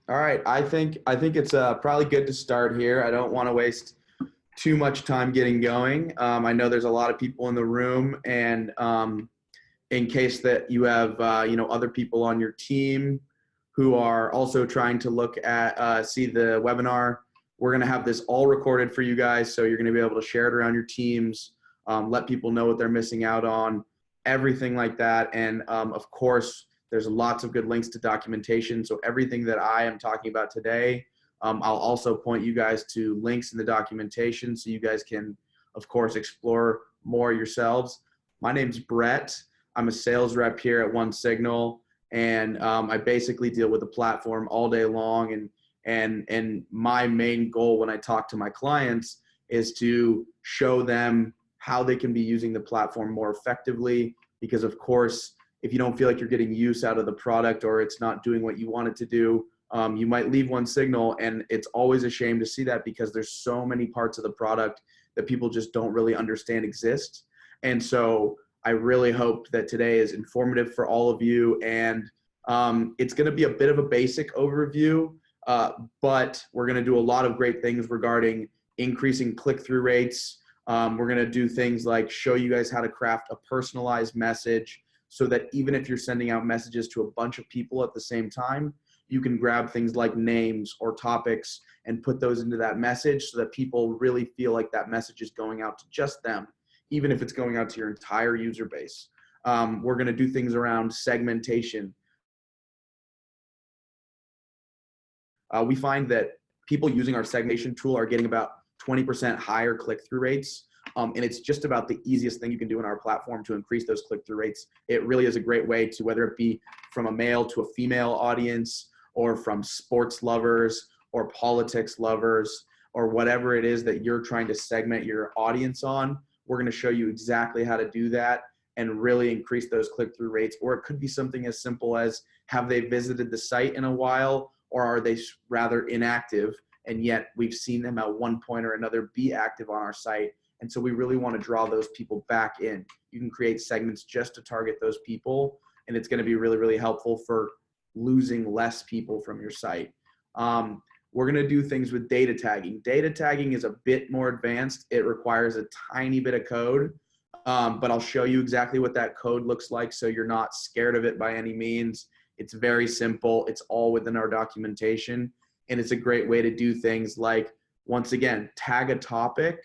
All right. I think it's probably good to start here. I don't want to waste too much time getting going. I know there's a lot of people in the room, and in case that you have other people on your team who are also trying to look at see the webinar, we're going to have this all recorded for you guys, so you're going to be able to share it around your teams, let people know what they're missing out on, everything like that. And of course, there's lots of good links to documentation. So everything that I am talking about today, I'll also point you guys to links in the documentation so you guys can, of course, explore more yourselves. My name's Brett. I'm a sales rep here at OneSignal, and I basically deal with the platform all day long. And my main goal when I talk to my clients is to show them how they can be using the platform more effectively. Because of course, if you don't feel like you're getting use out of the product or it's not doing what you want it to do, you might leave OneSignal, and it's always a shame to see that because there's so many parts of the product that people just don't really understand exist. And so I really hope that today is informative for all of you, and it's going to be a bit of a basic overview, but we're going to do a lot of great things regarding increasing click-through rates. We're going to do things like show you guys how to craft a personalized message so that even if you're sending out messages to a bunch of people at the same time, you can grab things like names or topics and put those into that message so that people really feel like that message is going out to just them, even if it's going out to your entire user base. We're going to do things around segmentation. We find that people using our segmentation tool are getting about 20% higher click-through rates. And it's just about the easiest thing you can do in our platform to increase those click-through rates. It really is a great way to, whether it be from a male to a female audience, or from sports lovers or politics lovers, or whatever it is that you're trying to segment your audience on, we're going to show you exactly how to do that and really increase those click-through rates. Or it could be something as simple as, have they visited the site in a while, or are they rather inactive, and yet we've seen them at one point or another be active on our site. And so we really want to draw those people back in. You can create segments just to target those people, and it's going to be really, really helpful for losing less people from your site. We're going to do things with data tagging. Data tagging is a bit more advanced. It requires a tiny bit of code, but I'll show you exactly what that code looks like so you're not scared of it by any means. It's very simple. It's all within our documentation, and it's a great way to do things like, once again, tag a topic.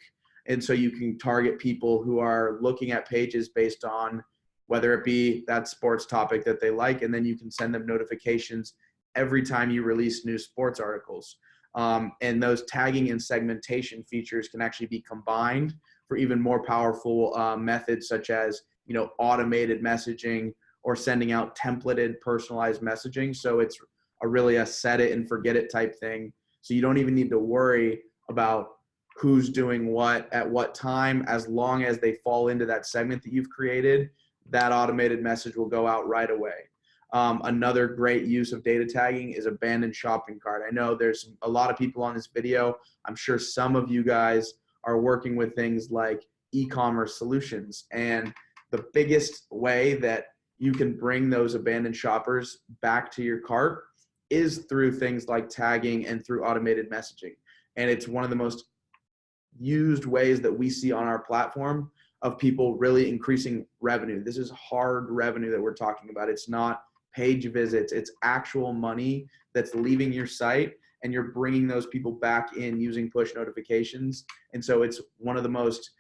And so you can target people who are looking at pages based on whether it be that sports topic that they like, and then you can send them notifications every time you release new sports articles. And those tagging and segmentation features can actually be combined for even more powerful methods, such as automated messaging or sending out templated personalized messaging. So it's really a set it and forget it type thing. So you don't even need to worry about who's doing what at what time. As long as they fall into that segment that you've created, that automated message will go out right away. Another great use of data tagging is abandoned shopping cart. I know there's a lot of people on this video. I'm sure some of you guys are working with things like e-commerce solutions. And the biggest way that you can bring those abandoned shoppers back to your cart is through things like tagging and through automated messaging. And it's one of the most used ways that we see on our platform of people really increasing revenue. This is hard revenue that we're talking about. It's not page visits. It's actual money that's leaving your site, and you're bringing those people back in using push notifications. And so it's one of the most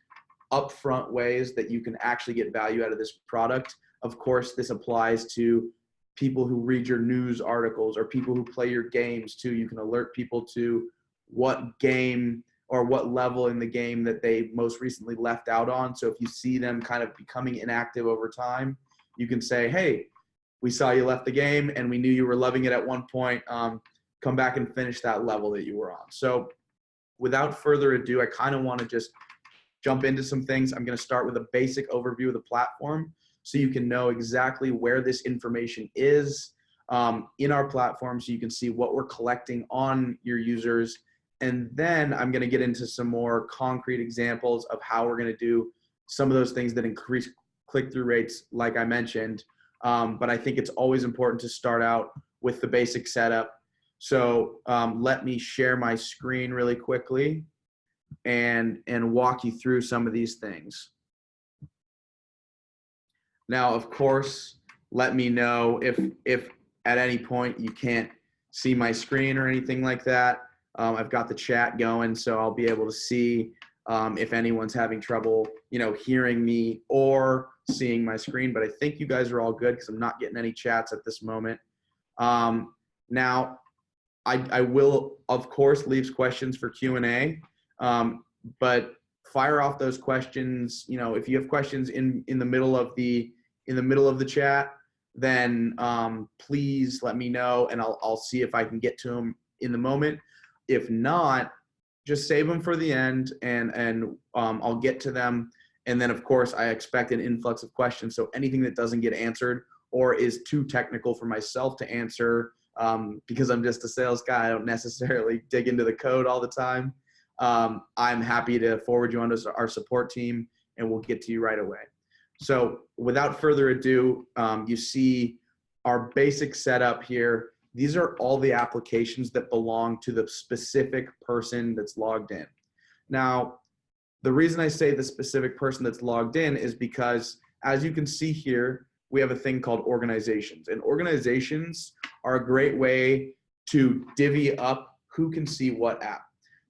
upfront ways that you can actually get value out of this product. Of course, this applies to people who read your news articles or people who play your games too. You can alert people to what game or what level in the game that they most recently left out on. So if you see them kind of becoming inactive over time, you can say, hey, we saw you left the game and we knew you were loving it at one point. Come back and finish that level that you were on. So without further ado, I kind of want to just jump into some things. I'm going to start with a basic overview of the platform so you can know exactly where this information is in our platform, so you can see what we're collecting on your users. And then I'm going to get into some more concrete examples of how we're going to do some of those things that increase click-through rates, like I mentioned. But I think it's always important to start out with the basic setup. So let me share my screen really quickly and walk you through some of these things. Now, of course, let me know if at any point you can't see my screen or anything like that. I've got the chat going, so I'll be able to see if anyone's having trouble, hearing me or seeing my screen. But I think you guys are all good because I'm not getting any chats at this moment. Now, I will, of course, leave questions for Q&A, but fire off those questions. If you have questions in the middle of the chat, then please let me know, and I'll see if I can get to them in the moment. If not, just save them for the end, and I'll get to them. And then, of course, I expect an influx of questions. So anything that doesn't get answered or is too technical for myself to answer, because I'm just a sales guy, I don't necessarily dig into the code all the time. I'm happy to forward you on to our support team, and we'll get to you right away. So without further ado, you see our basic setup here. These are all the applications that belong to the specific person that's logged in. Now, the reason I say the specific person that's logged in is because, as you can see here, we have a thing called organizations. And organizations are a great way to divvy up who can see what app.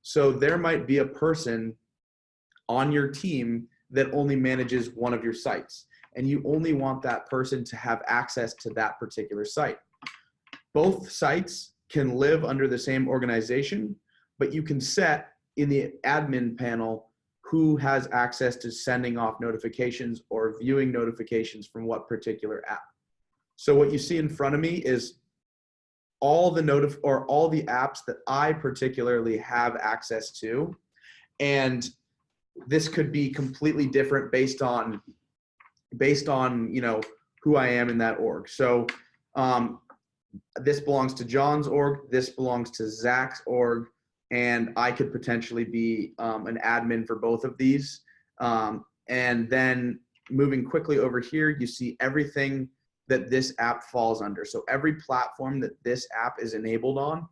So there might be a person on your team that only manages one of your sites, and you only want that person to have access to that particular site. Both sites can live under the same organization, but you can set in the admin panel who has access to sending off notifications or viewing notifications from what particular app. So what you see in front of me is all the apps that I particularly have access to, and this could be completely different based on who I am in that org. So this belongs to John's org, this belongs to Zach's org, and I could potentially be an admin for both of these. And then moving quickly over here, you see everything that this app falls under. So every platform that this app is enabled on,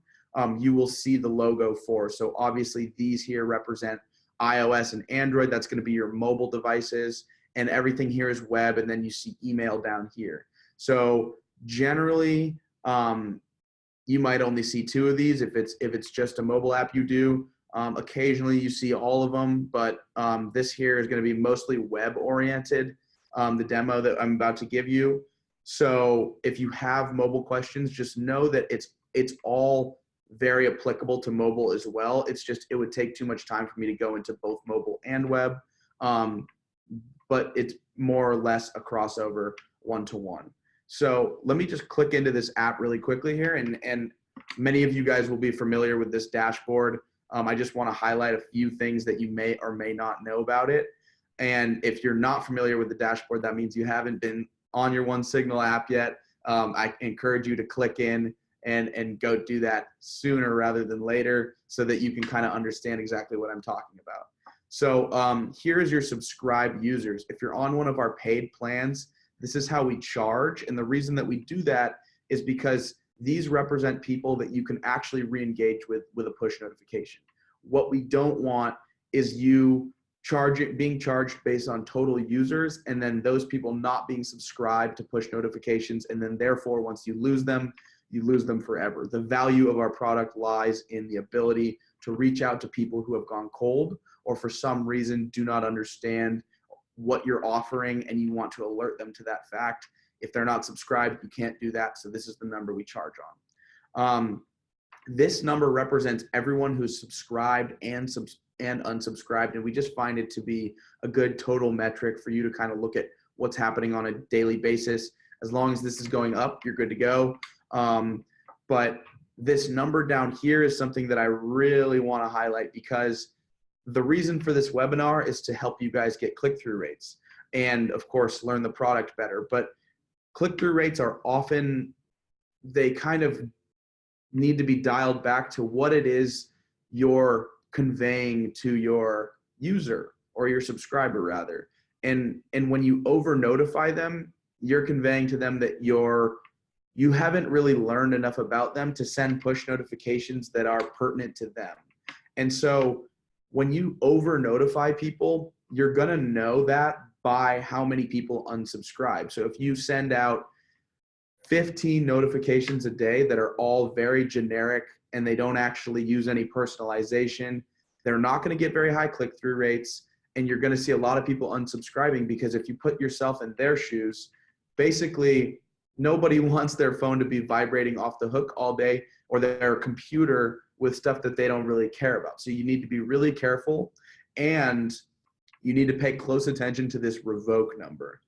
you will see the logo for. So obviously these here represent iOS and Android. That's going to be your mobile devices, and everything here is web, and then you see email down here. So generally, you might only see two of these. If it's just a mobile app, you do. Occasionally you see all of them, but this here is going to be mostly web oriented, the demo that I'm about to give you. So if you have mobile questions, just know that it's all very applicable to mobile as well. It's just, it would take too much time for me to go into both mobile and web, but it's more or less a crossover one-to-one. So let me just click into this app really quickly here, and many of you guys will be familiar with this dashboard. I just want to highlight a few things that you may or may not know about it. And if you're not familiar with the dashboard, that means you haven't been on your OneSignal app yet. I encourage you to click in and go do that sooner rather than later, so that you can kind of understand exactly what I'm talking about. So here is your subscribed users. If you're on one of our paid plans, this is how we charge. And the reason that we do that is because these represent people that you can actually re-engage with a push notification. What we don't want is you being charged based on total users, and then those people not being subscribed to push notifications, and then therefore once you lose them forever. The value of our product lies in the ability to reach out to people who have gone cold, or for some reason do not understand what you're offering, and you want to alert them to that fact. If they're not subscribed, you can't do that. So this is the number we charge on. This number represents everyone who's subscribed and unsubscribed, and we just find it to be a good total metric for you to kind of look at what's happening on a daily basis. As long as this is going up, you're good to go. But this number down here is something that I really want to highlight, because the reason for this webinar is to help you guys get click-through rates and, of course, learn the product better. But click-through rates are often, they kind of need to be dialed back to what it is you're conveying to your user, or your subscriber rather. And when you over notify them, you're conveying to them that you're you haven't really learned enough about them to send push notifications that are pertinent to them. And so when you over notify people, you're going to know that by how many people unsubscribe. So if you send out 15 notifications a day that are all very generic and they don't actually use any personalization, they're not going to get very high click-through rates, and you're going to see a lot of people unsubscribing, because if you put yourself in their shoes, basically nobody wants their phone to be vibrating off the hook all day, or their computer with stuff that they don't really care about. So you need to be really careful, and you need to pay close attention to this revoke number.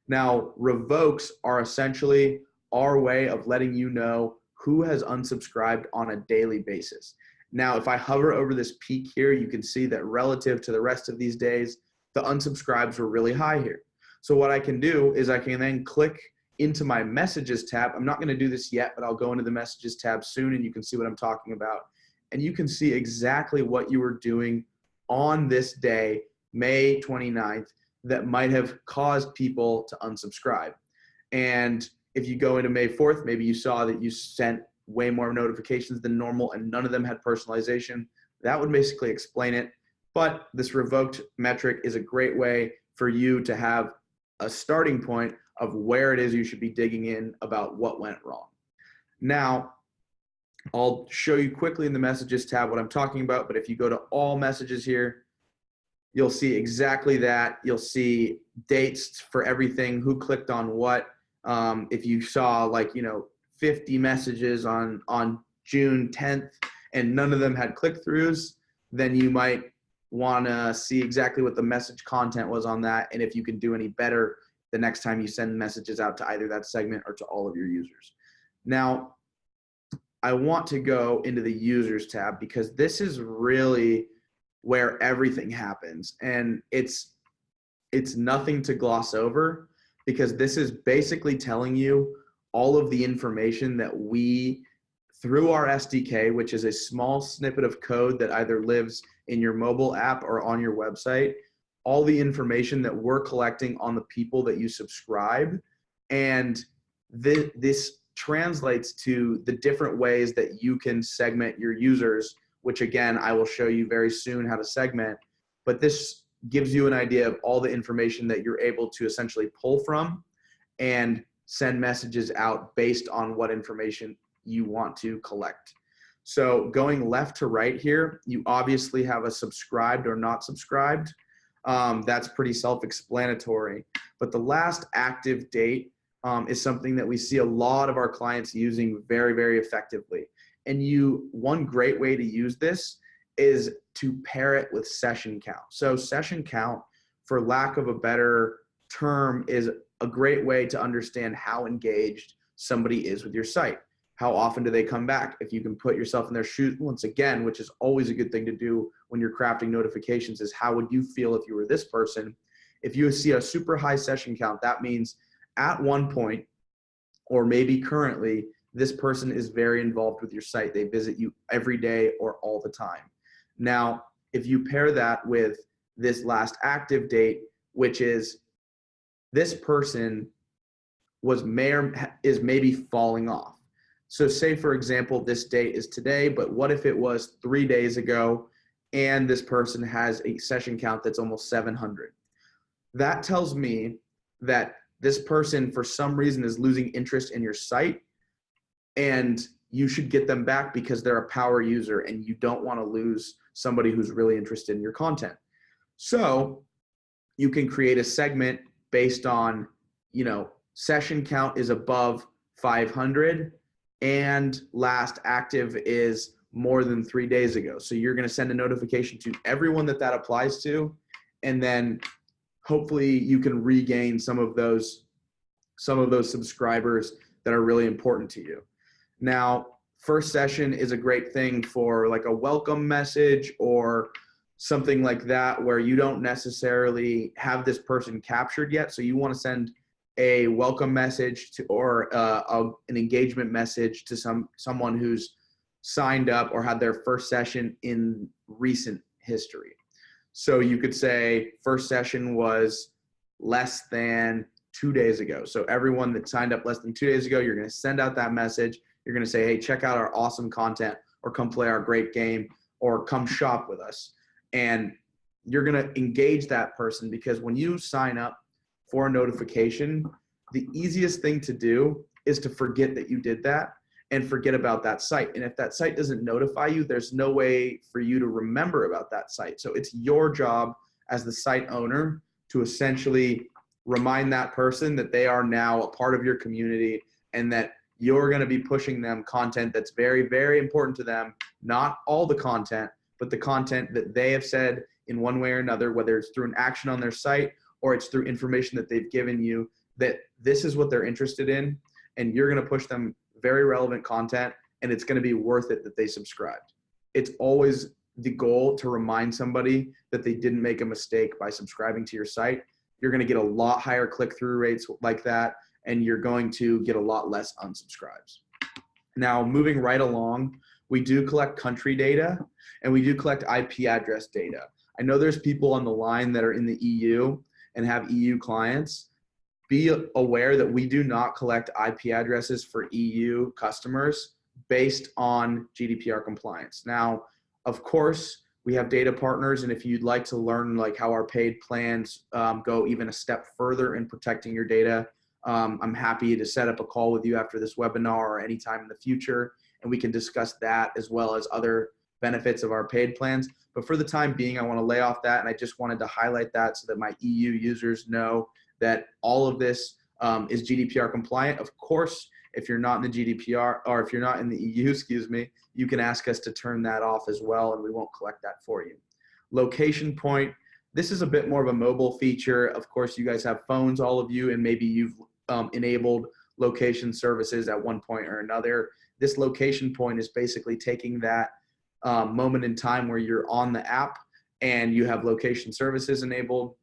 Now, revokes are essentially our way of letting you know who has unsubscribed on a daily basis. Now, if I hover over this peak here, you can see that relative to the rest of these days, the unsubscribes were really high here. So what I can do is I can then click into my messages tab. I'm not going to do this yet, but I'll go into the messages tab soon, and you can see what I'm talking about. And you can see exactly what you were doing on this day, May 29th, that might have caused people to unsubscribe. And if you go into May 4th, maybe you saw that you sent way more notifications than normal and none of them had personalization. That would basically explain it. But this revoked metric is a great way for you to have a starting point of where it is you should be digging in about what went wrong. Now, I'll show you quickly in the messages tab what I'm talking about, but if you go to all messages here, you'll see exactly that. You'll see dates for everything, who clicked on what. If you saw, like, 50 messages on June 10th and none of them had click-throughs, then you might want to see exactly what the message content was on that, and if you can do any better the next time you send messages out to either that segment or to all of your users. Now, I want to go into the users tab, because this is really where everything happens, and it's nothing to gloss over, because this is basically telling you all of the information that we, through our SDK, which is a small snippet of code that either lives in your mobile app or on your website, all the information that we're collecting on the people that you subscribe. And this translates to the different ways that you can segment your users, which again, I will show you very soon how to segment. But this gives you an idea of all the information that you're able to essentially pull from and send messages out based on what information you want to collect. So going left to right here, you obviously have a subscribed or not subscribed. That's pretty self-explanatory. But the last active date is something that we see a lot of our clients using very, very effectively. And one great way to use this is to pair it with session count. So session count, for lack of a better term, is a great way to understand how engaged somebody is with your site. How often do they come back? If you can put yourself in their shoes, once again, which is always a good thing to do when you're crafting notifications, is how would you feel if you were this person? If you see a super high session count, that means at one point, or maybe currently, this person is very involved with your site. They visit you every day or all the time. Now, if you pair that with this last active date, which is this person is maybe falling off. So say, for example, this date is today, but what if it was 3 days ago and this person has a session count that's almost 700? That tells me that this person, for some reason, is losing interest in your site, and you should get them back because they're a power user and you don't want to lose somebody who's really interested in your content. So you can create a segment based on, session count is above 500 and last active is more than 3 days ago. So you're going to send a notification to everyone that applies to, and then hopefully you can regain some of those subscribers that are really important to you. Now, first session is a great thing for like a welcome message or something like that, where you don't necessarily have this person captured yet. So you want to send a welcome message to, or an engagement message to someone who's signed up or had their first session in recent history. So you could say first session was less than 2 days ago. So everyone that signed up less than 2 days ago, you're going to send out that message. You're going to say, hey, check out our awesome content, or come play our great game, or come shop with us. And you're going to engage that person, because when you sign up for a notification, the easiest thing to do is to forget that you did that and forget about that site. And if that site doesn't notify you, there's no way for you to remember about that site. So it's your job as the site owner to essentially remind that person that they are now a part of your community, and that you're going to be pushing them content that's very, very important to them. Not all the content, but the content that they have said in one way or another, whether it's through an action on their site or it's through information that they've given you, that this is what they're interested in, and you're going to push them very relevant content, and it's going to be worth it that they subscribed. It's always the goal to remind somebody that they didn't make a mistake by subscribing to your site. You're going to get a lot higher click-through rates like that, and you're going to get a lot less unsubscribes. Now, moving right along, we do collect country data, and we do collect IP address data. I know there's people on the line that are in the EU and have EU clients. Be aware that we do not collect IP addresses for EU customers based on GDPR compliance. Now, of course, we have data partners, and if you'd like to learn like how our paid plans go even a step further in protecting your data, I'm happy to set up a call with you after this webinar or anytime in the future, and we can discuss that as well as other benefits of our paid plans. But for the time being, I want to lay off that, and I just wanted to highlight that so that my EU users know that all of this is GDPR compliant. Of course, if you're not in the GDPR, or if you're not in the EU, excuse me, you can ask us to turn that off as well, and we won't collect that for you. Location point, this is a bit more of a mobile feature. Of course, you guys have phones, all of you, and maybe you've enabled location services at one point or another. This location point is basically taking that moment in time where you're on the app and you have location services enabled.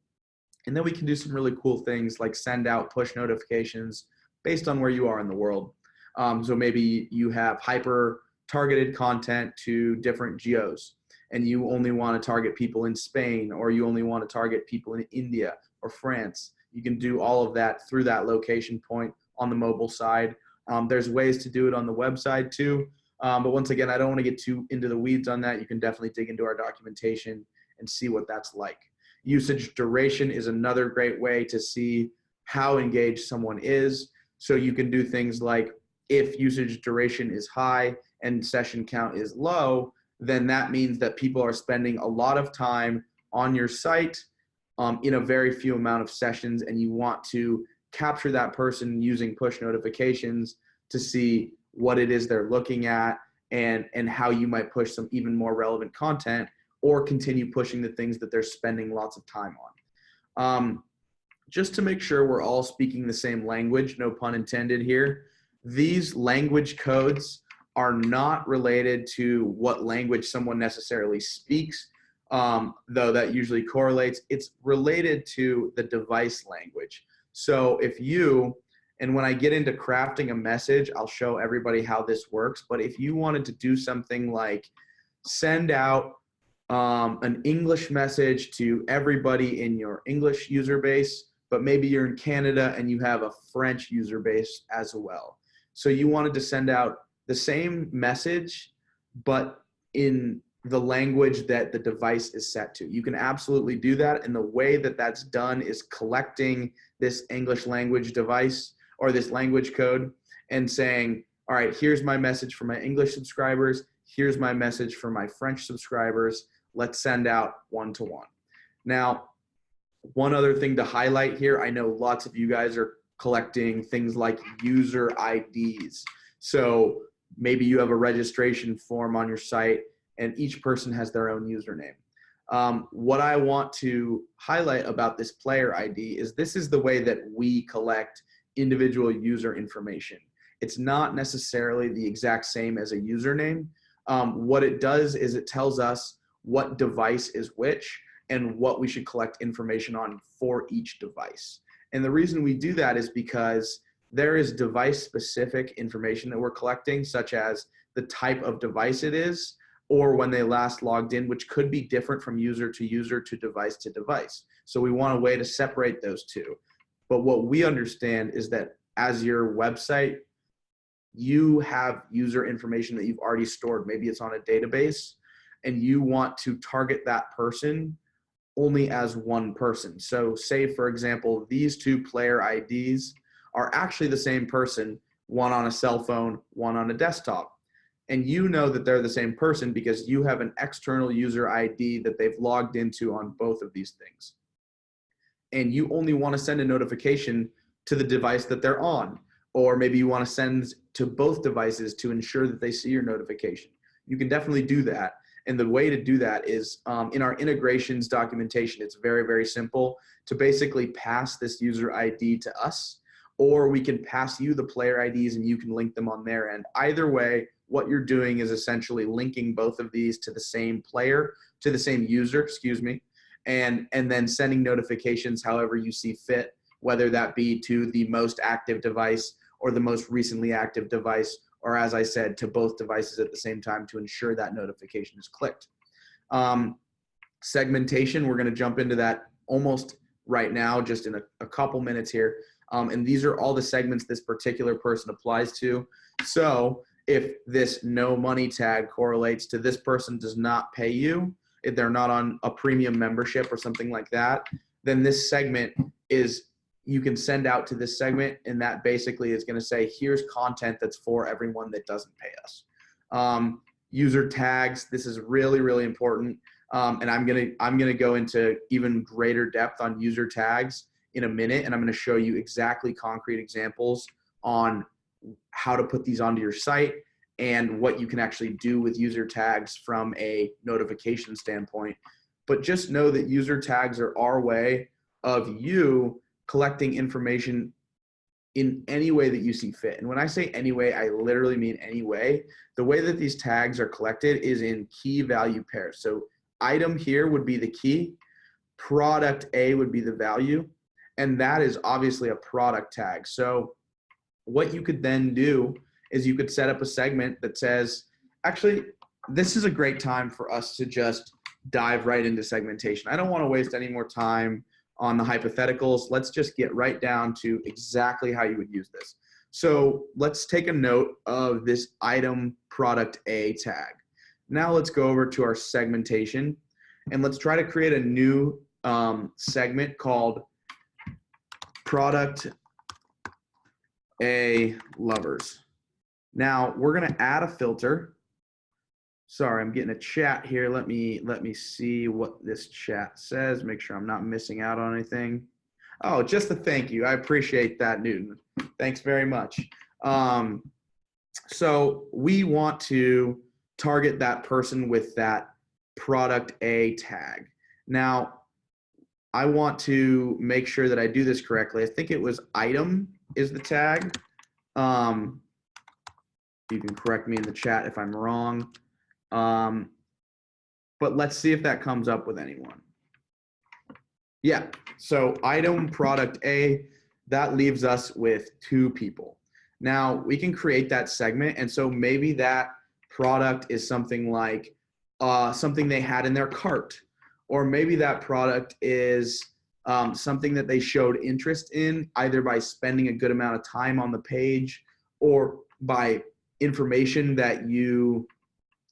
And then we can do some really cool things like send out push notifications based on where you are in the world. So maybe you have hyper targeted content to different geos, and you only want to target people in Spain, or you only want to target people in India or France. You can do all of that through that location point on the mobile side. There's ways to do it on the website too. But once again, I don't want to get too into the weeds on that. You can definitely dig into our documentation and see what that's like. Usage duration is another great way to see how engaged someone is. So you can do things like, if usage duration is high and session count is low, then that means that people are spending a lot of time on your site in a very few amount of sessions, and you want to capture that person using push notifications to see what it is they're looking at, and how you might push some even more relevant content, or continue pushing the things that they're spending lots of time on. Just to make sure we're all speaking the same language, no pun intended here, these language codes are not related to what language someone necessarily speaks, though that usually correlates. It's related to the device language. So if you, and when I get into crafting a message, I'll show everybody how this works, but if you wanted to do something like send out an English message to everybody in your English user base, but maybe you're in Canada and you have a French user base as well. So you wanted to send out the same message, but in the language that the device is set to. You can absolutely do that. And the way that that's done is collecting this English language device or this language code and saying, all right, here's my message for my English subscribers. Here's my message for my French subscribers. Let's send out one-to-one. Now, one other thing to highlight here, I know lots of you guys are collecting things like user IDs. So maybe you have a registration form on your site and each person has their own username. What I want to highlight about this player ID is this is the way that we collect individual user information. It's not necessarily the exact same as a username. What it does is it tells us what device is which and what we should collect information on for each device. And the reason we do that is because there is device-specific information that we're collecting, such as the type of device it is, or when they last logged in, which could be different from user to user to device to device. So we want a way to separate those two. But what we understand is that as your website, you have user information that you've already stored. Maybe it's on a database, and you want to target that person only as one person. So say, for example, these two player IDs are actually the same person, one on a cell phone, one on a desktop. And you know that they're the same person because you have an external user ID that they've logged into on both of these things. And you only want to send a notification to the device that they're on. Or maybe you want to send to both devices to ensure that they see your notification. You can definitely do that. And the way to do that is in our integrations documentation, it's very, very simple to basically pass this user ID to us, or we can pass you the player IDs and you can link them on their end. Either way, what you're doing is essentially linking both of these to the same player, to the same user, excuse me, and then sending notifications however you see fit, whether that be to the most active device or the most recently active device, or as I said, to both devices at the same time to ensure that notification is clicked. Segmentation, we're going to jump into that almost right now, just in a couple minutes here. And these are all the segments this particular person applies to. So if this no money tag correlates to this person does not pay you, if they're not on a premium membership or something like that, then this segment is, you can send out to this segment, and that basically is going to say, here's content that's for everyone that doesn't pay us. User tags, this is really, really important. And I'm gonna go into even greater depth on user tags in a minute, and I'm gonna show you exactly concrete examples on how to put these onto your site and what you can actually do with user tags from a notification standpoint. But just know that user tags are our way of you collecting information in any way that you see fit. And when I say any way, I literally mean any way. The way that these tags are collected is in key value pairs. So item here would be the key, product A would be the value, and that is obviously a product tag. So what you could then do is you could set up a segment that says, actually, this is a great time for us to just dive right into segmentation. I don't want to waste any more time on the hypotheticals. Let's just get right down to exactly how you would use this. So let's take a note of this item product A tag. Now let's go over to our segmentation, and let's try to create a new segment called product A lovers. Now we're going to add a filter. Sorry, I'm getting a chat here. Let me see what this chat says. Make sure I'm not missing out on anything. Oh, just a thank you. I appreciate that, Newton. Thanks very much. So we want to target that person with that product A tag. Now, I want to make sure that I do this correctly. I think it was item is the tag. You can correct me in the chat if I'm wrong. But let's see if that comes up with anyone. Yeah, so item product A, that leaves us with 2 people. Now we can create that segment, and so maybe that product is something like something they had in their cart, or maybe that product is something that they showed interest in, either by spending a good amount of time on the page or by information that you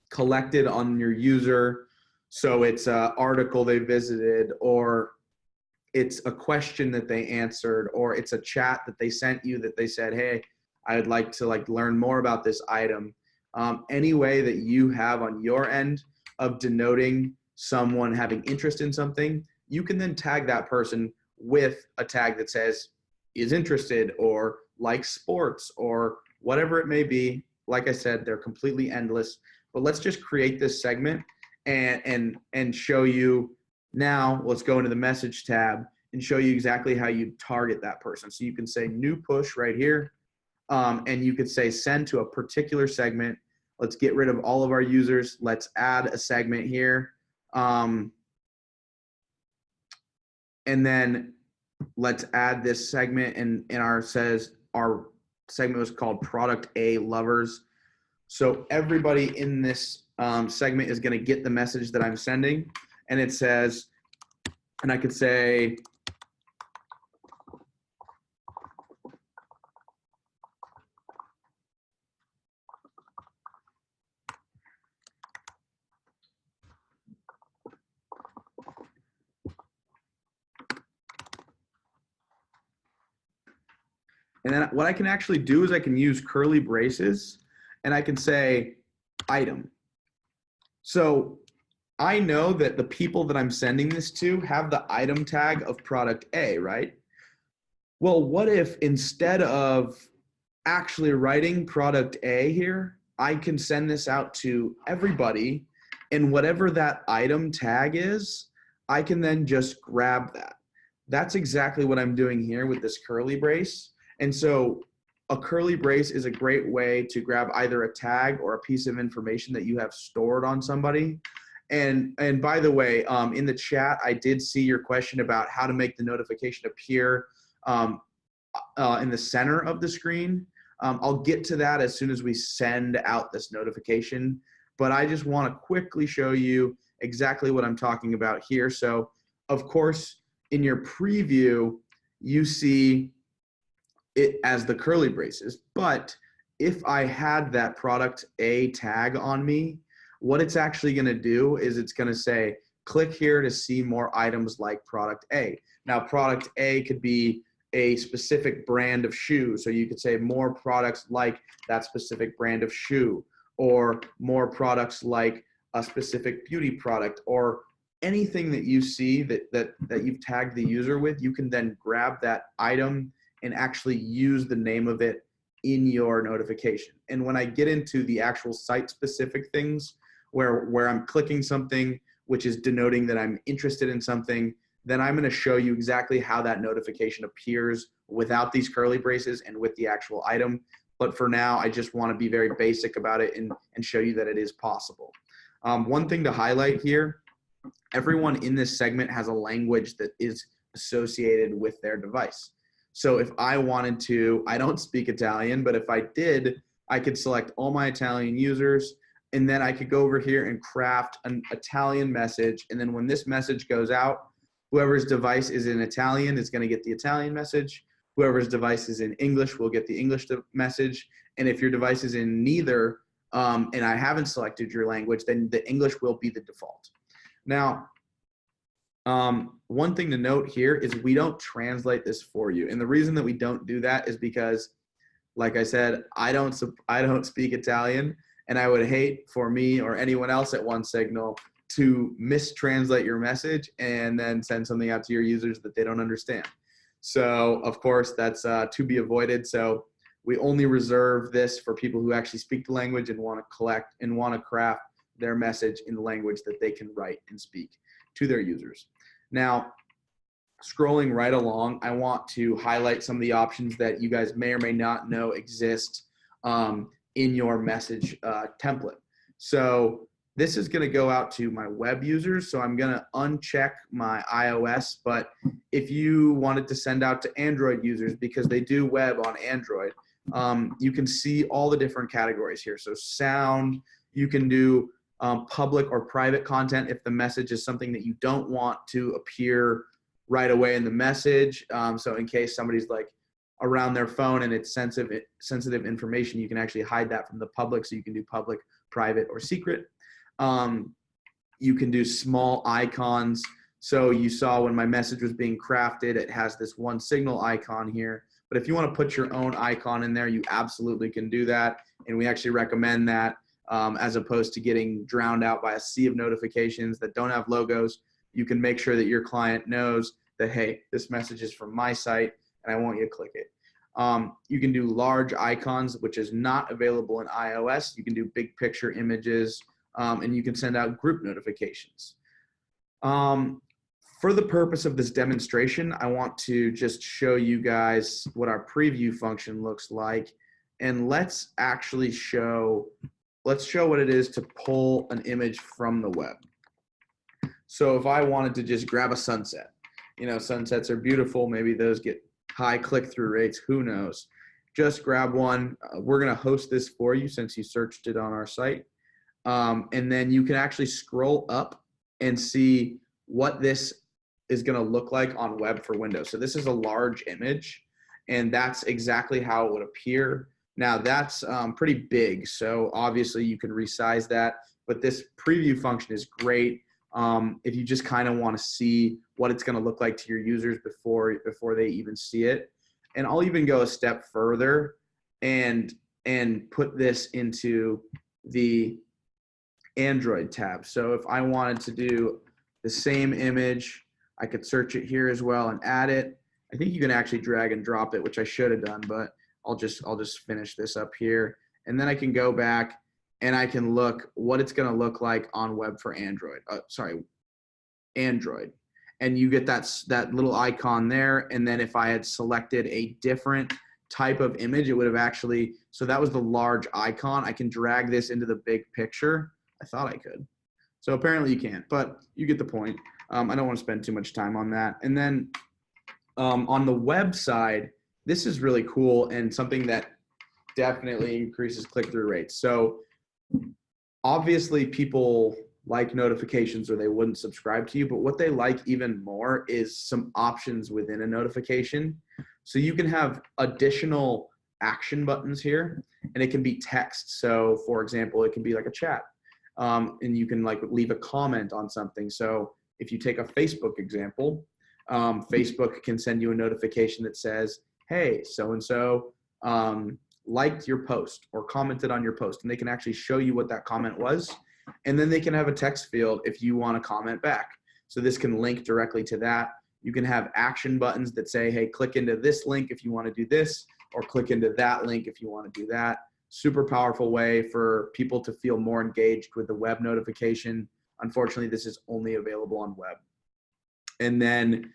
collected on your user. So it's an article they visited, or it's a question that they answered, or it's a chat that they sent you that they said, hey, I would like to learn more about this item. Any way that you have on your end of denoting someone having interest in something, you can then tag that person with a tag that says is interested or likes sports or whatever it may be. Like I said, they're completely endless. But let's just create this segment and show you now. Let's go into the message tab and show you exactly how you target that person. So you can say new push right here, and you could say send to a particular segment. Let's get rid of all of our users. Let's add a segment here. And then let's add this segment, and our segment was called product A lovers. So everybody in this segment is going to get the message that I'm sending, and it says, and I could say, And then what I can actually do is I can use curly braces and I can say item. So I know that the people that I'm sending this to have the item tag of product A, right? Well, what if instead of actually writing product A here, I can send this out to everybody, and whatever that item tag is, I can then just grab that. That's exactly what I'm doing here with this curly brace. And so a curly brace is a great way to grab either a tag or a piece of information that you have stored on somebody. And by the way, in the chat, I did see your question about how to make the notification appear in the center of the screen. I'll get to that as soon as we send out this notification, but I just want to quickly show you exactly what I'm talking about here. So of course, in your preview, you see it as the curly braces, but if I had that product A tag on me, what it's actually going to do is it's going to say, click here to see more items like product A. Now, product A could be a specific brand of shoe. So you could say more products like that specific brand of shoe, or more products like a specific beauty product, or anything that you see that you've tagged the user with. You can then grab that item and actually use the name of it in your notification. And when I get into the actual site specific things where I'm clicking something, which is denoting that I'm interested in something, then I'm going to show you exactly how that notification appears without these curly braces and with the actual item. But for now, I just want to be very basic about it and show you that it is possible. One thing to highlight here, everyone in this segment has a language that is associated with their device. So if I wanted to, I don't speak Italian, but if I did, I could select all my Italian users, and then I could go over here and craft an Italian message. And then when this message goes out, whoever's device is in Italian is going to get the Italian message. Whoever's device is in English will get the English message. And if your device is in neither, and I haven't selected your language, then the English will be the default. Now, one thing to note here is we don't translate this for you. And the reason that we don't do that is because, like I said, I don't speak Italian, and I would hate for me or anyone else at OneSignal to mistranslate your message and then send something out to your users that they don't understand. So of course that's to be avoided. So we only reserve this for people who actually speak the language and want to collect and want to craft their message in the language that they can write and speak to their users. Now, scrolling right along, I want to highlight some of the options that you guys may or may not know exist in your message template. So this is going to go out to my web users. So I'm going to uncheck my iOS, but if you wanted to send out to Android users, because they do web on Android, you can see all the different categories here. So sound, you can do public or private content if the message is something that you don't want to appear right away in the message. So in case somebody's like around their phone and it's sensitive information, you can actually hide that from the public. So you can do public, private, or secret. You can do small icons. So you saw when my message was being crafted, it has this OneSignal icon here. But if you want to put your own icon in there, you absolutely can do that. And we actually recommend that as opposed to getting drowned out by a sea of notifications that don't have logos. You can make sure that your client knows that, hey, this message is from my site and I want you to click it. You can do large icons, which is not available in iOS. You can do big picture images, and you can send out group notifications. For the purpose of this demonstration, I want to just show you guys what our preview function looks like. And let's show what it is to pull an image from the web. So if I wanted to just grab a sunset, you know, sunsets are beautiful. Maybe those get high click-through rates, who knows? Just grab one. We're gonna host this for you since you searched it on our site. And then you can actually scroll up and see what this is going to look like on web for Windows. So this is a large image, and that's exactly how it would appear. Now that's pretty big, so obviously you can resize that, but this preview function is great if you just kind of want to see what it's going to look like to your users before they even see it. And I'll even go a step further and put this into the Android tab. So if I wanted to do the same image, I could search it here as well and add it. I think you can actually drag and drop it, which I should have done, but I'll just finish this up here. And then I can go back and I can look what it's going to look like on web for Android. Android. And you get that little icon there. And then if I had selected a different type of image, it would have actually, so that was the large icon. I can drag this into the big picture. I thought I could. So apparently you can't, but you get the point. I don't want to spend too much time on that. And then on the web side, this is really cool and something that definitely increases click-through rates. So obviously people like notifications or they wouldn't subscribe to you, but what they like even more is some options within a notification. So you can have additional action buttons here, and it can be text. So for example, it can be like a chat, and you can like leave a comment on something. So if you take a Facebook example, Facebook can send you a notification that says, hey, so-and-so liked your post or commented on your post, and they can actually show you what that comment was. And then they can have a text field if you want to comment back. So this can link directly to that. You can have action buttons that say, hey, click into this link if you want to do this, or click into that link if you want to do that. Super powerful way for people to feel more engaged with the web notification. Unfortunately, this is only available on web. And then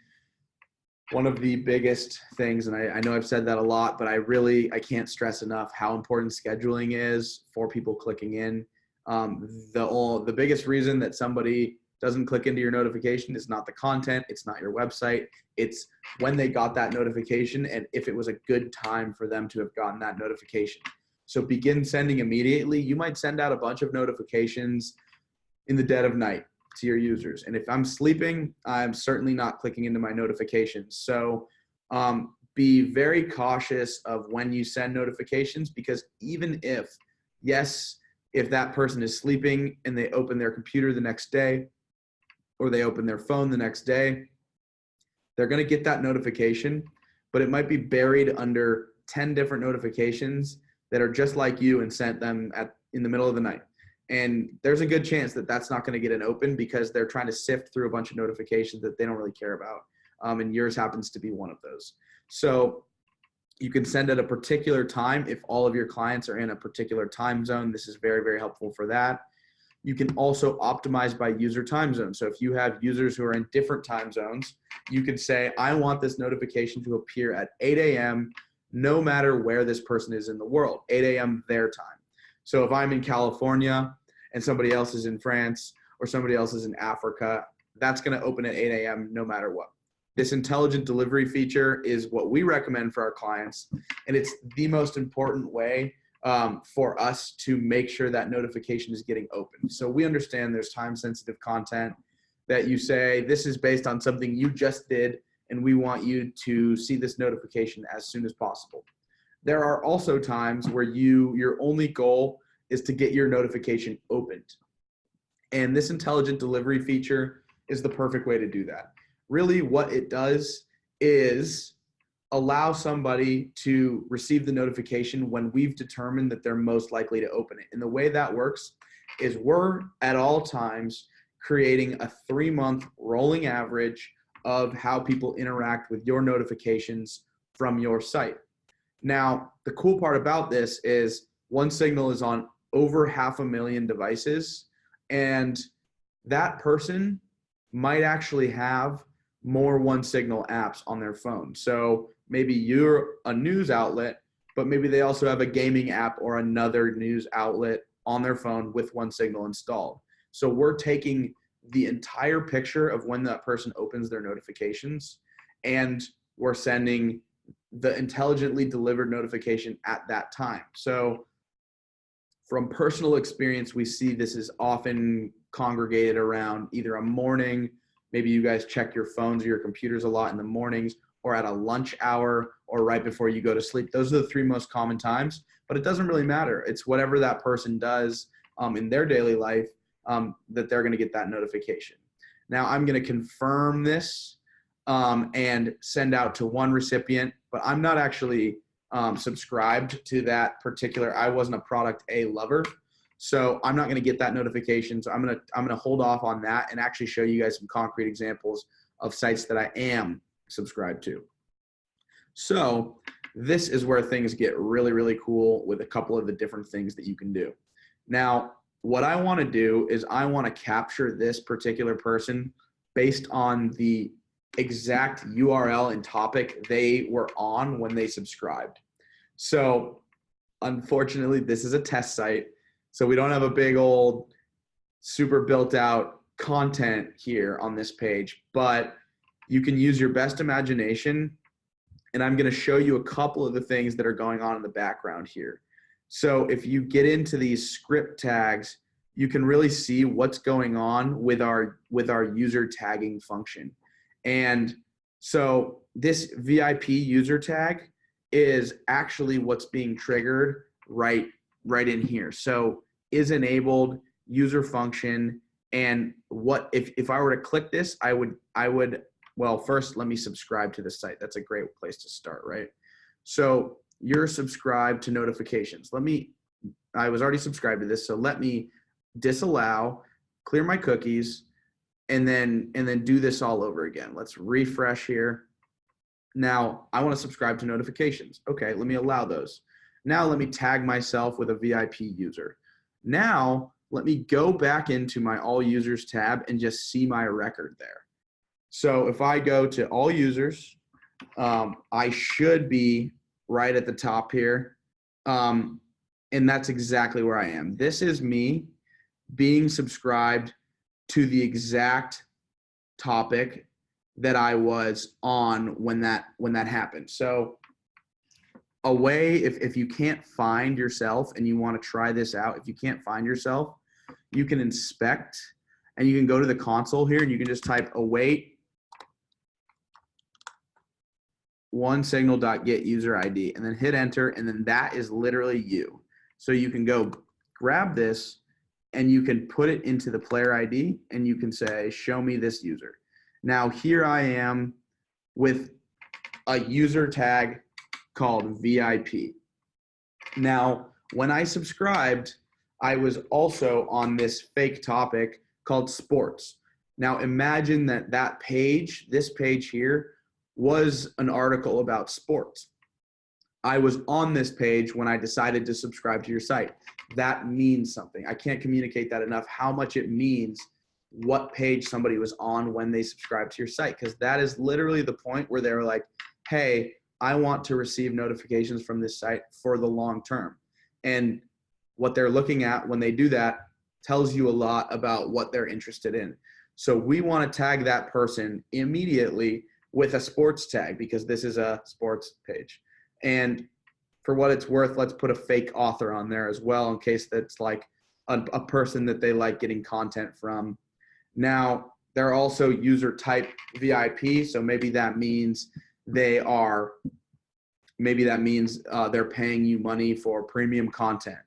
one of the biggest things, and I know I've said that a lot, but I can't stress enough how important scheduling is for people clicking in. The biggest reason that somebody doesn't click into your notification is not the content, it's not your website, it's when they got that notification and if it was a good time for them to have gotten that notification. So begin sending immediately. You might send out a bunch of notifications in the dead of night to your users. And if I'm sleeping, I'm certainly not clicking into my notifications. So be very cautious of when you send notifications, because even if, yes, if that person is sleeping and they open their computer the next day or they open their phone the next day, they're going to get that notification, but it might be buried under 10 different notifications that are just like you and sent them in the middle of the night. And there's a good chance that that's not going to get an open because they're trying to sift through a bunch of notifications that they don't really care about. And yours happens to be one of those. So you can send at a particular time if all of your clients are in a particular time zone. This is very, very helpful for that. You can also optimize by user time zone. So if you have users who are in different time zones, you could say, I want this notification to appear at 8 a.m. no matter where this person is in the world, 8 a.m. their time. So if I'm in California and somebody else is in France or somebody else is in Africa, that's going to open at 8 a.m. no matter what. This intelligent delivery feature is what we recommend for our clients, and it's the most important way for us to make sure that notification is getting open. So we understand there's time-sensitive content that you say, this is based on something you just did, and we want you to see this notification as soon as possible. There are also times where your only goal is to get your notification opened. And this intelligent delivery feature is the perfect way to do that. Really what it does is allow somebody to receive the notification when we've determined that they're most likely to open it. And the way that works is we're at all times creating a 3-month rolling average of how people interact with your notifications from your site. Now, the cool part about this is OneSignal is on over 500,000 devices, and that person might actually have more OneSignal apps on their phone. So maybe you're a news outlet, but maybe they also have a gaming app or another news outlet on their phone with OneSignal installed. So we're taking the entire picture of when that person opens their notifications, and we're sending the intelligently delivered notification at that time. So from personal experience, we see this is often congregated around either a morning, maybe you guys check your phones or your computers a lot in the mornings, or at a lunch hour, or right before you go to sleep. Those are the 3 most common times, but it doesn't really matter. It's whatever that person does in their daily life that they're gonna get that notification. Now I'm gonna confirm this and send out to one recipient but I'm not actually subscribed to that particular. I wasn't a product A lover, so I'm not going to get that notification. So I'm gonna hold off on that and actually show you guys some concrete examples of sites that I am subscribed to. So this is where things get really, really cool with a couple of the different things that you can do. Now, what I want to do is I want to capture this particular person based on the exact URL and topic they were on when they subscribed. So unfortunately, this is a test site, so we don't have a big old super built out content here on this page, but you can use your best imagination, and I'm going to show you a couple of the things that are going on in the background here. So if you get into these script tags, you can really see what's going on with our user tagging function. And so this VIP user tag is actually what's being triggered right in here. So is enabled, user function, and what if I were to click this, I would well, first let me subscribe to the site. That's a great place to start, right? So you're subscribed to notifications. I was already subscribed to this, so let me disallow, clear my cookies, and then do this all over again. Let's refresh here. Now I want to subscribe to notifications. Okay, let me allow those. Now let me tag myself with a VIP user. Now let me go back into my all users tab and just see my record there. So if I go to all users, I should be right at the top here. And that's exactly where I am. This is me being subscribed to the exact topic that I was on when that happened. So a way, if you can't find yourself and you want to try this out, if you can't find yourself, you can inspect and you can go to the console here and you can just type await OneSignal.get user ID and then hit enter, and then that is literally you. So you can go grab this and you can put it into the player ID and you can say, show me this user. Now here I am with a user tag called VIP. Now, when I subscribed, I was also on this fake topic called sports. Now imagine that page, this page here, was an article about sports. I was on this page when I decided to subscribe to your site. That means something. I can't communicate that enough, how much it means what page somebody was on when they subscribed to your site, because that is literally the point where they're like, hey, I want to receive notifications from this site for the long term. And what they're looking at when they do that tells you a lot about what they're interested in. So we want to tag that person immediately with a sports tag because this is a sports page. And for what it's worth, let's put a fake author on there as well in case that's like a person that they like getting content from. Now, they're also user type VIP, so maybe that means they're paying you money for premium content.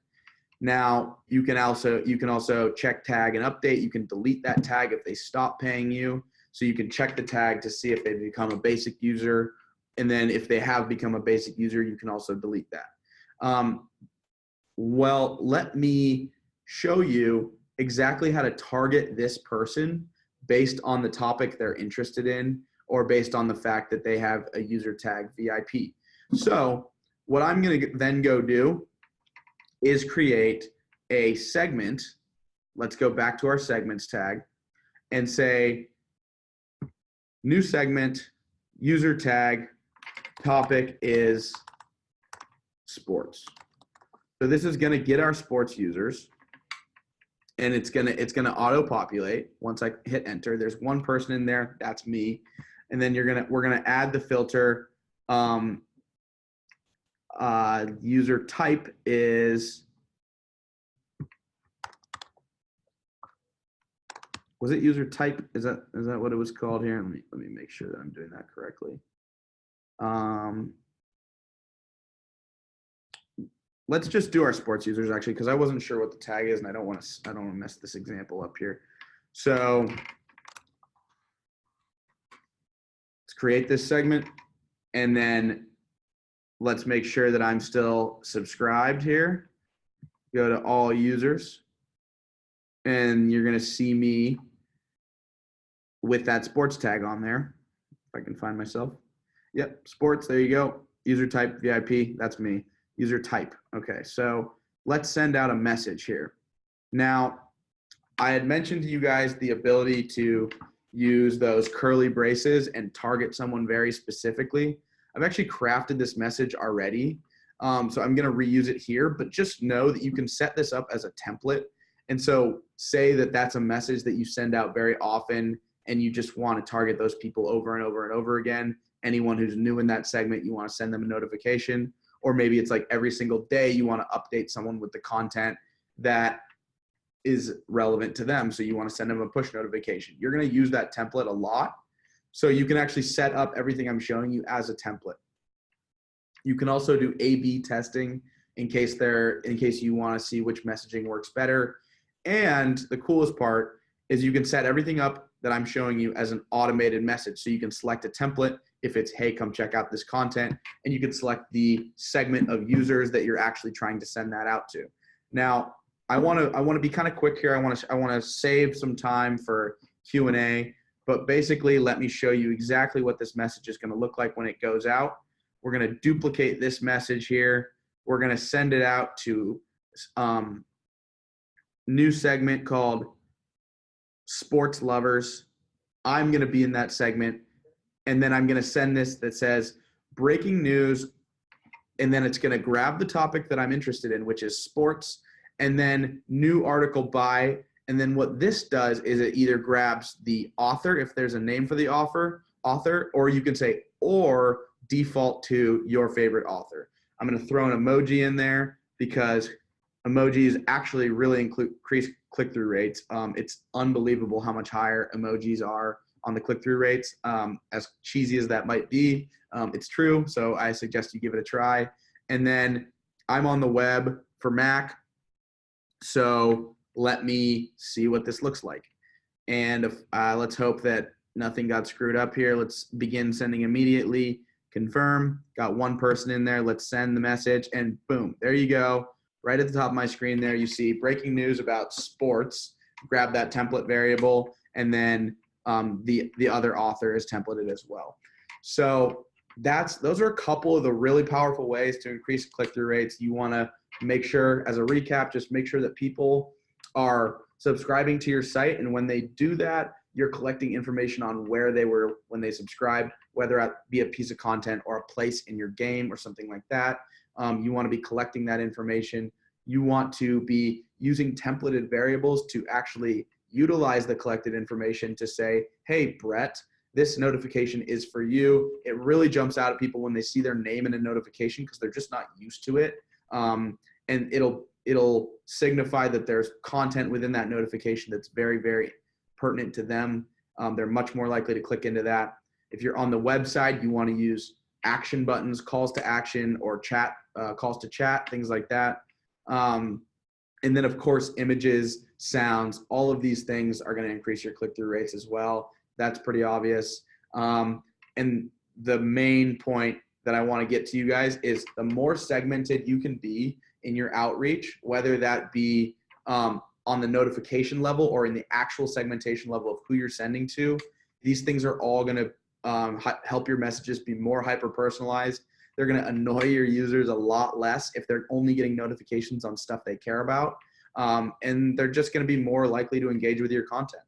Now, you can also check tag and update. You can delete that tag if they stop paying you. So you can check the tag to see if they've become a basic user. And then if they have become a basic user, you can also delete that. Well, let me show you exactly how to target this person based on the topic they're interested in or based on the fact that they have a user tag VIP. So what I'm going to then go do is create a segment. Let's go back to our segments tag and say new segment, user tag, topic is sports. So this is going to get our sports users, and it's going to auto populate once I hit enter. There's one person in there, that's me. And then we're going to add the filter. User type is, was it user type? Is that what it was called here? Let me make sure that I'm doing that correctly. Let's just do our sports users actually, because I wasn't sure what the tag is, and I don't want to mess this example up here. So let's create this segment, and then let's make sure that I'm still subscribed here. Go to all users, and you're going to see me with that sports tag on there. If I can find myself. Yep, sports, there you go. User type VIP, that's me. User type. Okay, so let's send out a message here. Now, I had mentioned to you guys the ability to use those curly braces and target someone very specifically. I've actually crafted this message already, so I'm going to reuse it here, but just know that you can set this up as a template. And so say that that's a message that you send out very often and you just want to target those people over and over and over again. Anyone who's new in that segment, you want to send them a notification, or maybe it's like every single day you want to update someone with the content that is relevant to them. So you want to send them a push notification. You're going to use that template a lot. So you can actually set up everything I'm showing you as a template. You can also do A/B testing in case you want to see which messaging works better. And the coolest part is you can set everything up that I'm showing you as an automated message. So you can select a template if it's, hey, come check out this content, and you can select the segment of users that you're actually trying to send that out to. Now, I want to be kind of quick here. I want to save some time for Q&A, but basically let me show you exactly what this message is going to look like when it goes out. We're going to duplicate this message here. We're going to send it out to new segment called Sports Lovers. I'm going to be in that segment, and then I'm going to send this that says breaking news, and then it's going to grab the topic that I'm interested in, which is sports, and then new article by, and then what this does is it either grabs the author, if there's a name for the author, or you can say, or default to your favorite author. I'm going to throw an emoji in there because emojis actually really increase click-through rates. It's unbelievable how much higher emojis are on the click-through rates. As cheesy as that might be, it's true. So I suggest you give it a try. And then I'm on the web for Mac. So let me see what this looks like. And let's hope that nothing got screwed up here. Let's begin sending immediately. Confirm. Got one person in there. Let's send the message, and boom, there you go. Right at the top of my screen there, you see breaking news about sports. Grab that template variable, and then the other author is templated as well. So those are a couple of the really powerful ways to increase click-through rates. You want to make sure, as a recap, just make sure that people are subscribing to your site, and when they do that, you're collecting information on where they were when they subscribed, whether it be a piece of content or a place in your game or something like that. You want to be collecting that information. You want to be using templated variables to actually utilize the collected information to say, hey, Brett, this notification is for you. It really jumps out at people when they see their name in a notification because they're just not used to it. And it'll signify that there's content within that notification that's very, very pertinent to them. They're much more likely to click into that. If you're on the website, you want to use action buttons, calls to action, or chat, calls to chat, things like that. And then, of course, images, sounds, all of these things are going to increase your click-through rates as well. That's pretty obvious. And the main point that I want to get to you guys is the more segmented you can be in your outreach, whether that be on the notification level or in the actual segmentation level of who you're sending to, these things are all going to help your messages be more hyper-personalized. They're going to annoy your users a lot less if they're only getting notifications on stuff they care about. And they're just going to be more likely to engage with your content.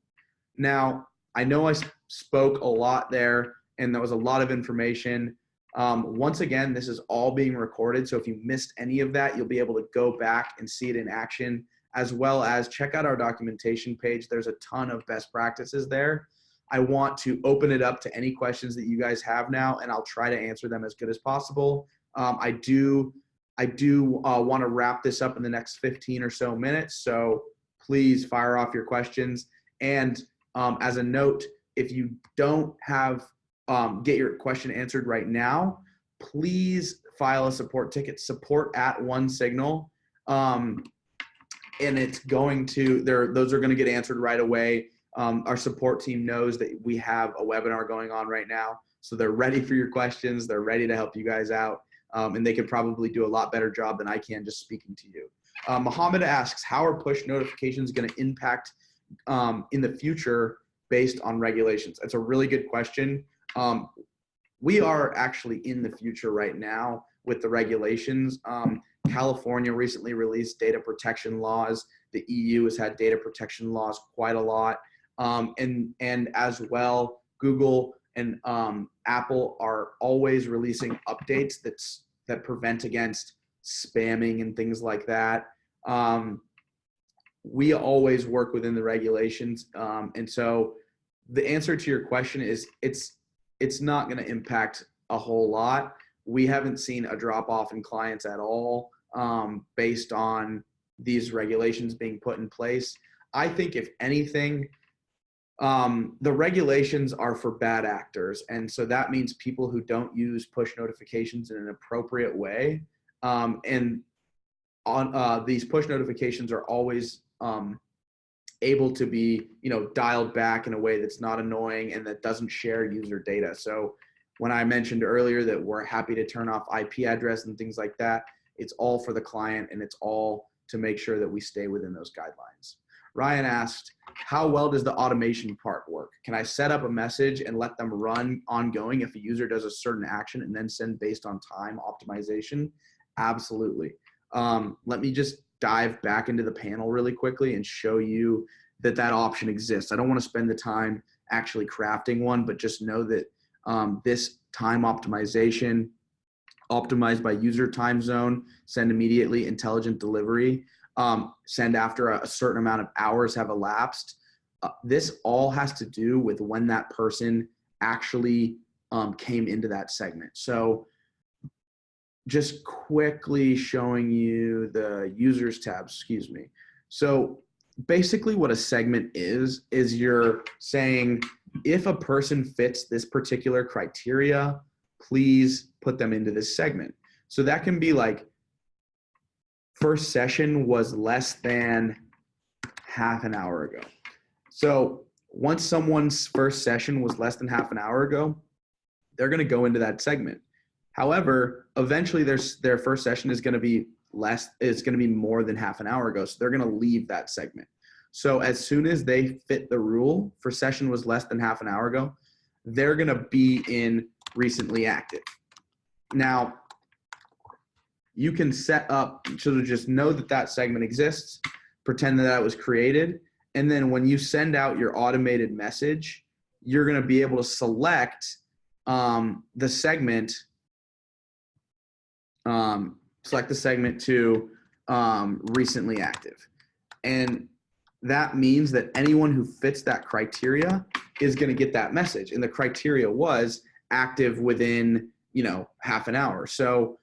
Now, I know I spoke a lot there, and that was a lot of information. Once again, this is all being recorded, so if you missed any of that, you'll be able to go back and see it in action, as well as check out our documentation page. There's a ton of best practices there. I want to open it up to any questions that you guys have now, and I'll try to answer them as good as possible. I do want to wrap this up in the next 15 or so minutes, so please fire off your questions. And as a note, if you don't have get your question answered right now, please file a support ticket, support@OneSignal. And it's going to, those are going to get answered right away. Our support team knows that we have a webinar going on right now, so they're ready for your questions. They're ready to help you guys out. and they could probably do a lot better job than I can just speaking to you. Mohammed asks, how are push notifications going to impact in the future based on regulations? That's a really good question. We are actually in the future right now with the regulations. California recently released data protection laws. The EU has had data protection laws quite a lot. And as well, Google and Apple are always releasing updates that prevent against spamming and things like that. We always work within the regulations. And so the answer to your question is it's not going to impact a whole lot. We haven't seen a drop off in clients at all based on these regulations being put in place. I think if anything, the regulations are for bad actors. And so that means people who don't use push notifications in an appropriate way. And on these push notifications are always able to be, dialed back in a way that's not annoying and that doesn't share user data. So when I mentioned earlier that we're happy to turn off IP address and things like that, it's all for the client and it's all to make sure that we stay within those guidelines. Ryan asked, how well does the automation part work? Can I set up a message and let them run ongoing if a user does a certain action and then send based on time optimization? Absolutely. Let me just dive back into the panel really quickly and show you that option exists. I don't want to spend the time actually crafting one, but just know that this time optimization, optimized by user time zone, send immediately, intelligent delivery, send after a certain amount of hours have elapsed. This all has to do with when that person actually came into that segment. So just quickly showing you the users tab, excuse me. So basically what a segment is you're saying, if a person fits this particular criteria, please put them into this segment. So that can be like, first session was less than half an hour ago. So once someone's first session was less than half an hour ago, they're going to go into that segment. However, eventually their first session is going to be more than half an hour ago. So they're going to leave that segment. So as soon as they fit the rule for session was less than half an hour ago, they're going to be in recently active. Now, you can set up to just know that segment exists, pretend that was created, and then when you send out your automated message, you're going to be able to select the segment, to recently active. And that means that anyone who fits that criteria is going to get that message. And the criteria was active within, half an hour. So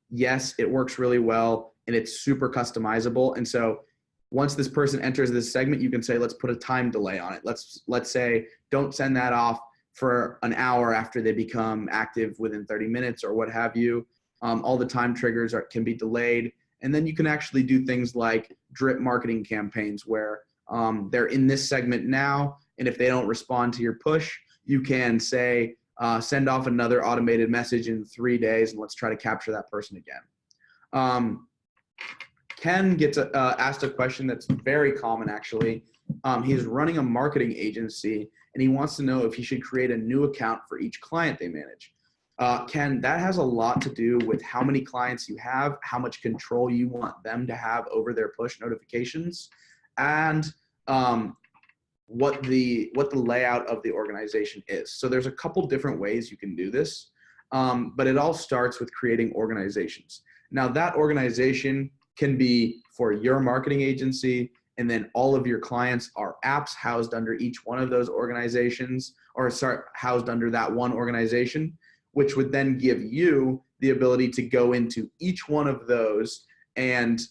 yes, it works really well and it's super customizable. And so once this person enters this segment, you can say, let's put a time delay on it. Let's say, don't send that off for an hour after they become active within 30 minutes or what have you. All the time triggers can be delayed. And then you can actually do things like drip marketing campaigns where they're in this segment now. And if they don't respond to your push, you can say, send off another automated message in 3 days and let's try to capture that person again. Ken gets asked a question that's very common actually. He's running a marketing agency and he wants to know if he should create a new account for each client they manage. Ken, that has a lot to do with how many clients you have, how much control you want them to have over their push notifications, and what the layout of the organization is. So there's a couple different ways you can do this, but it all starts with creating organizations. Now that organization can be for your marketing agency, and then all of your clients are apps housed under each one of those organizations, or housed under that one organization, which would then give you the ability to go into each one of those and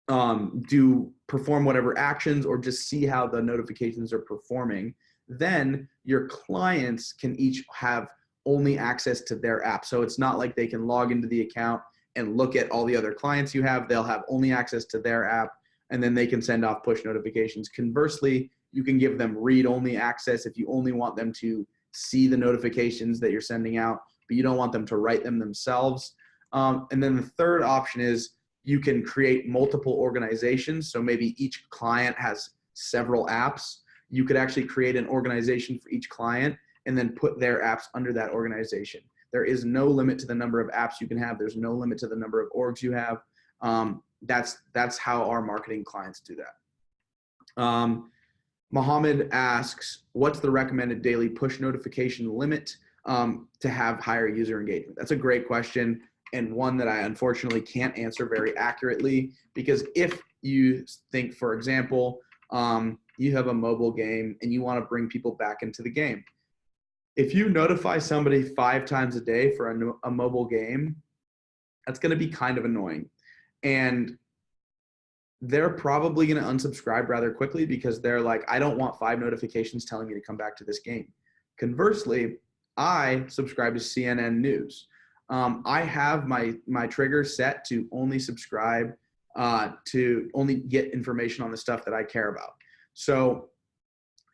perform whatever actions or just see how the notifications are performing. Then your clients can each have only access to their app. So it's not like they can log into the account and look at all the other clients you have. They'll have only access to their app, and then they can send off push notifications. Conversely, you can give them read-only access if you only want them to see the notifications that you're sending out, but you don't want them to write them themselves. And then the third option is you can create multiple organizations. So maybe each client has several apps. You could actually create an organization for each client and then put their apps under that organization. There is no limit to the number of apps you can have. There's no limit to the number of orgs you have. That's how our marketing clients do that. Mohammed asks, what's the recommended daily push notification limit to have higher user engagement? That's a great question, and one that I unfortunately can't answer very accurately, because if you think, for example, you have a mobile game and you want to bring people back into the game. If you notify somebody 5 times a day for a mobile game, that's going to be kind of annoying. And they're probably going to unsubscribe rather quickly because they're like, I don't want 5 notifications telling me to come back to this game. Conversely, I subscribe to CNN News. I have my trigger set to only subscribe to only get information on the stuff that I care about. So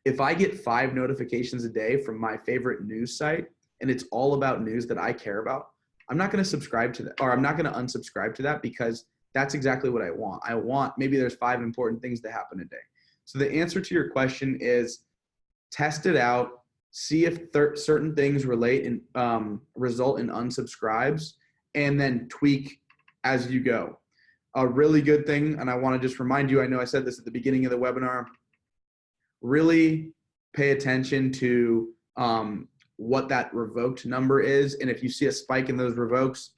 if I get 5 notifications a day from my favorite news site and it's all about news that I care about, I'm not going to subscribe to that, or I'm not going to unsubscribe to that, because that's exactly what I want. I want, maybe there's 5 important things that happen a day. So the answer to your question is test it out, see if certain things result in unsubscribes, and then tweak as you go. A really good thing, and I want to just remind you, I know I said this at the beginning of the webinar, really pay attention to what that revoked number is. And if you see a spike in those revokes,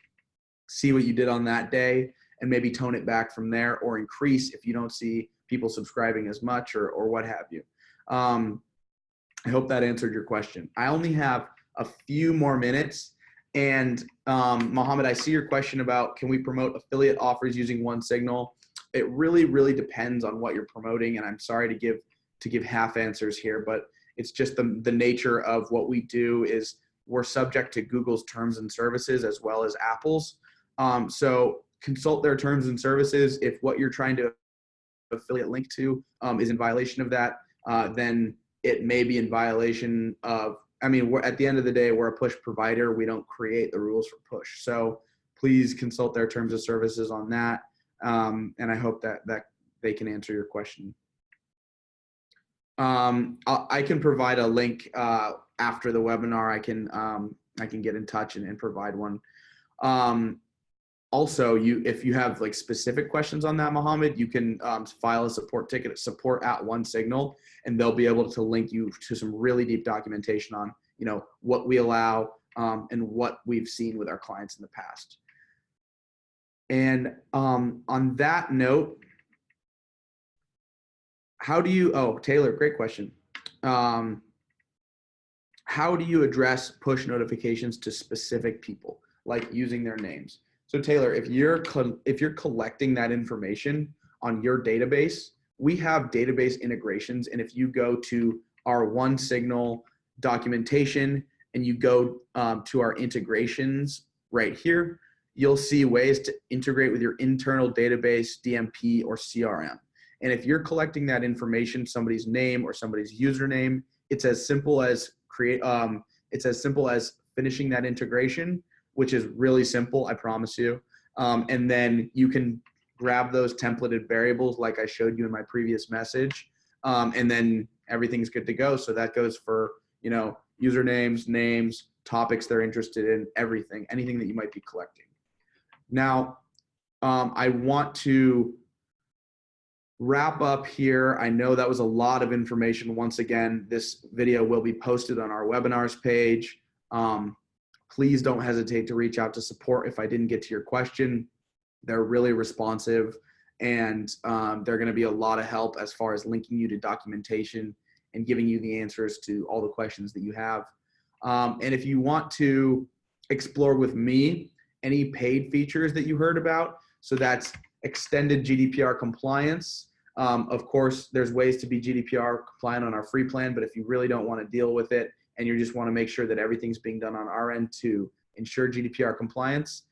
see what you did on that day and maybe tone it back from there, or increase if you don't see people subscribing as much, or what have you. I hope that answered your question. I only have a few more minutes. And Mohammed, I see your question about, can we promote affiliate offers using OneSignal? It really, really depends on what you're promoting. And I'm sorry to give half answers here, but it's just the nature of what we do is we're subject to Google's terms and services as well as Apple's. So consult their terms and services. If what you're trying to affiliate link to is in violation of that, then it may be in violation of, I mean, at the end of the day, we're a push provider. We don't create the rules for push. So please consult their terms of services on that. And I hope that they can answer your question. I can provide a link after the webinar. I can get in touch and provide one. Also, if you have like specific questions on that, Mohammed, you can file a support ticket at support@OneSignal, and they'll be able to link you to some really deep documentation on, what we allow and what we've seen with our clients in the past. And on that note, Taylor, great question. How do you address push notifications to specific people, like using their names? So Taylor, if you're collecting that information on your database, we have database integrations. And if you go to our OneSignal documentation and you go to our integrations right here, you'll see ways to integrate with your internal database, DMP, or CRM. And if you're collecting that information, somebody's name or somebody's username, it's as simple as finishing that integration, which is really simple, I promise you. And then you can grab those templated variables like I showed you in my previous message, and then everything's good to go. So that goes for, usernames, names, topics they're interested in, anything that you might be collecting. Now, I want to wrap up here. I know that was a lot of information. Once again, this video will be posted on our webinars page. Please don't hesitate to reach out to support if I didn't get to your question. They're really responsive, and they're going to be a lot of help as far as linking you to documentation and giving you the answers to all the questions that you have. And if you want to explore with me any paid features that you heard about, so that's extended GDPR compliance. Of course, there's ways to be GDPR compliant on our free plan, but if you really don't want to deal with it and you just want to make sure that everything's being done on our end to ensure GDPR compliance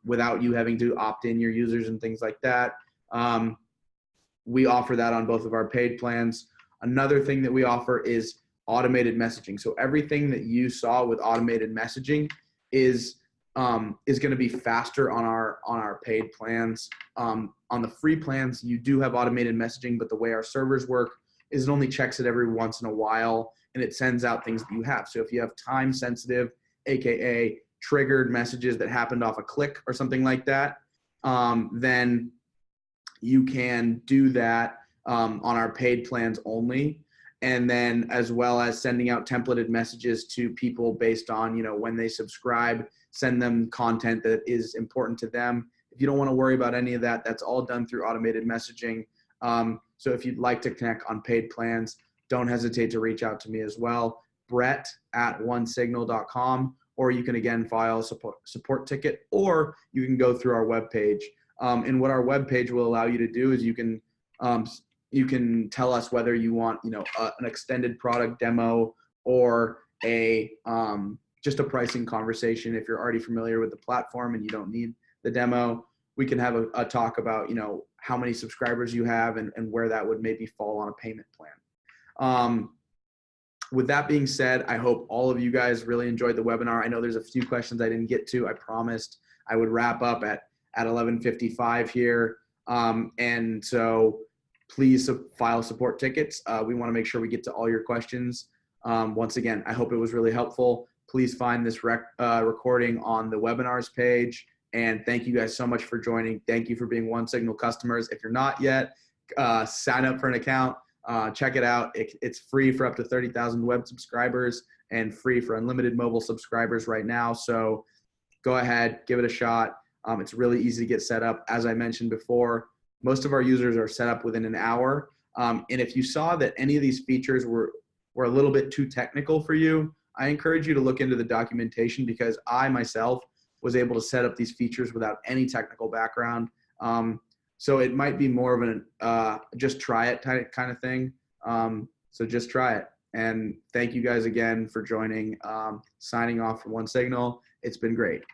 without you having to opt in your users and things like that, we offer that on both of our paid plans. Another thing that we offer is automated messaging. So everything that you saw with automated messaging is is going to be faster on our paid plans. On the free plans, you do have automated messaging, but the way our servers work is it only checks it every once in a while, and it sends out things that you have. So if you have time sensitive, AKA triggered messages that happened off a click or something like that, then you can do that on our paid plans only. And then as well as sending out templated messages to people based on, when they subscribe, send them content that is important to them. If you don't want to worry about any of that, that's all done through automated messaging. So if you'd like to connect on paid plans, don't hesitate to reach out to me as well, brett@onesignal.com, or you can again file a support ticket, or you can go through our webpage. And what our webpage will allow you to do is you can tell us whether you want, an extended product demo or just a pricing conversation. If you're already familiar with the platform and you don't need the demo, we can have a talk about, how many subscribers you have and where that would maybe fall on a payment plan. With that being said, I hope all of you guys really enjoyed the webinar. I know there's a few questions I didn't get to. I promised I would wrap up at 11:55 here. And so please file support tickets. We want to make sure we get to all your questions. Once again, I hope it was really helpful. Please find this recording on the webinars page. And thank you guys so much for joining. Thank you for being OneSignal customers. If you're not yet, sign up for an account. Check it out. It's free for up to 30,000 web subscribers and free for unlimited mobile subscribers right now. So go ahead, give it a shot. It's really easy to get set up. As I mentioned before, most of our users are set up within an hour. And if you saw that any of these features were a little bit too technical for you, I encourage you to look into the documentation, because I myself was able to set up these features without any technical background. So it might be more of an just try it kind of thing. So just try it. And thank you guys again for joining. Signing off from OneSignal. It's been great.